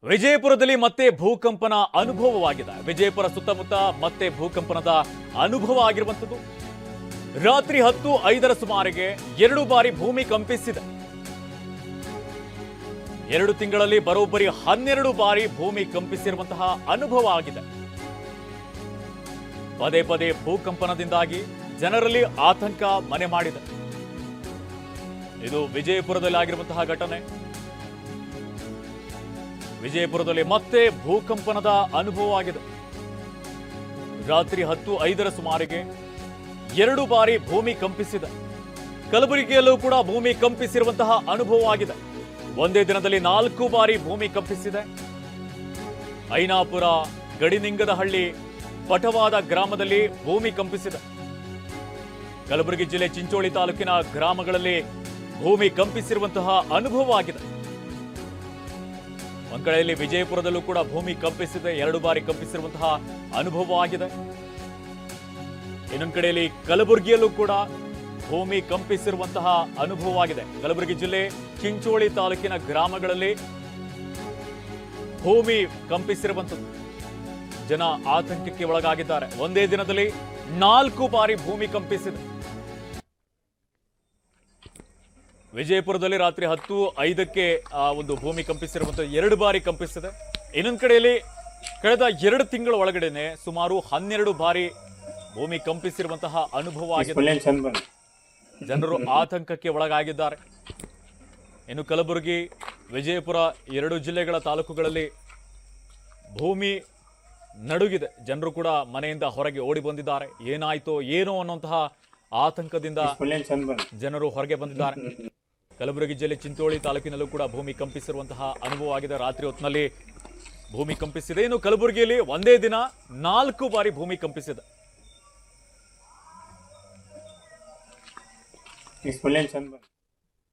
ವಿಜಯಪುರದಲ್ಲಿ ಮತ್ತೆ ಭೂಕಂಪನ ಅನುಭವವಾಗಿದೆ. ವಿಜಯಪುರ ಸುತ್ತಮುತ್ತ ಮತ್ತೆ ಭೂಕಂಪನದ ಅನುಭವ ಆಗಿರುವಂತದ್ದು. ರಾತ್ರಿ 10:05 ಸುಮಾರಿಗೆ 2 ಬಾರಿ ಭೂಮಿ ಕಂಪಿಸಿದೆ. 2 ತಿಂಗಳಲ್ಲಿ ಬರೋಬ್ಬರಿ 12 ಬಾರಿ ಭೂಮಿ ಕಂಪಿಸಿರುವಂತಹ ಅನುಭವ ಆಗಿದೆ. ಪದೇ ಪದೇ ಭೂಕಂಪನದಿಂದಾಗಿ ಜನರಲ್ಲಿ ಆತಂಕ ಮನೆ ಮಾಡಿದೆ. ಇದು ವಿಜಯಪುರದಲ್ಲಿ ಆಗಿರುವಂತಹ ಘಟನೆ. ವಿಜಯಪುರದಲ್ಲಿ ಮತ್ತೆ ಭೂಕಂಪನದ ಅನುಭವ ಆಗಿದೆ. ರಾತ್ರಿ 10:05 ಸುಮಾರಿಗೆ 2 ಬಾರಿ ಭೂಮಿ ಕಂಪಿಸಿದೆ. ಕಲಬುರಗಿಯಲ್ಲೂ ಕೂಡ ಭೂಮಿ ಕಂಪಿಸಿರುವಂತಹ ಅನುಭವ ಆಗಿದೆ. ಒಂದೇ ದಿನದಲ್ಲಿ 4 ಬಾರಿ ಭೂಮಿ ಕಂಪಿಸಿದೆ. ಐನಾಪುರ, ಗಡಿನಿಂಗದಹಳ್ಳಿ, ಪಟವಾದ ಗ್ರಾಮದಲ್ಲಿ ಭೂಮಿ ಕಂಪಿಸಿದೆ. ಕಲಬುರಗಿ ಜಿಲ್ಲೆ ಚಿಂಚೋಳಿ ತಾಲೂಕಿನ ಗ್ರಾಮಗಳಲ್ಲಿ ಭೂಮಿ ಕಂಪಿಸಿರುವಂತಹ ಅನುಭವ ಆಗಿದೆ. ಒಂದ್ ಕಡೆಯಲ್ಲಿ ವಿಜಯಪುರದಲ್ಲೂ ಕೂಡ ಭೂಮಿ ಕಂಪಿಸಿದೆ. 2 ಬಾರಿ ಕಂಪಿಸಿರುವಂತಹ ಅನುಭವ ಆಗಿದೆ. ಇನ್ನೊಂದು ಕಡೆಯಲ್ಲಿ ಕಲಬುರಗಿಯಲ್ಲೂ ಕೂಡ ಭೂಮಿ ಕಂಪಿಸಿರುವಂತಹ ಅನುಭವ ಆಗಿದೆ. ಕಲಬುರಗಿ ಜಿಲ್ಲೆ ಚಿಂಚೋಳಿ ತಾಲೂಕಿನ ಗ್ರಾಮಗಳಲ್ಲಿ ಭೂಮಿ ಕಂಪಿಸಿರುವಂಥದ್ದು. ಜನ ಆತಂಕಕ್ಕೆ ಒಳಗಾಗಿದ್ದಾರೆ. ಒಂದೇ ದಿನದಲ್ಲಿ 4 ಬಾರಿ ಭೂಮಿ ಕಂಪಿಸಿದೆ. ವಿಜಯಪುರದಲ್ಲಿ ರಾತ್ರಿ 10:05ಕ್ಕೆ ಒಂದು ಭೂಮಿ ಕಂಪಿಸಿರುವಂತಹ 2 ಬಾರಿ ಕಂಪಿಸಿದೆ. ಇನ್ನೊಂದು ಕಡೆಯಲ್ಲಿ ಕಳೆದ 2 ತಿಂಗಳ ಒಳಗಡೆನೆ ಸುಮಾರು 12 ಬಾರಿ ಭೂಮಿ ಕಂಪಿಸಿರುವಂತಹ ಅನುಭವ ಆಗಿದೆ. ಜನರು ಆತಂಕಕ್ಕೆ ಒಳಗಾಗಿದ್ದಾರೆ. ಇನ್ನು ಕಲಬುರಗಿ, ವಿಜಯಪುರ 2 ಜಿಲ್ಲೆಗಳ ತಾಲೂಕುಗಳಲ್ಲಿ ಭೂಮಿ ನಡುಗಿದೆ. ಜನರು ಕೂಡ ಮನೆಯಿಂದ ಹೊರಗೆ ಓಡಿ ಬಂದಿದ್ದಾರೆ. ಏನಾಯ್ತೋ ಏನೋ ಅನ್ನುವಂತಹ ಆತಂಕದಿಂದ ಜನರು ಹೊರಗೆ ಬಂದಿದ್ದಾರೆ. ಕಲಬುರಗಿ ಜಿಲ್ಲೆ ಚಿಂಚೋಳಿ ತಾಲೂಕಿನಲ್ಲೂ ಕೂಡ ಭೂಮಿ ಕಂಪಿಸಿರುವಂತಹ ಅನುಭವ ಆಗಿದೆ. ರಾತ್ರಿ ಹೊತ್ತಿನಲ್ಲಿ ಭೂಮಿ ಕಂಪಿಸಿದೆ. ಇನ್ನು ಕಲಬುರಗಿಯಲ್ಲಿ ಒಂದೇ ದಿನ 4 ಬಾರಿ ಭೂಮಿ ಕಂಪಿಸಿದೆ.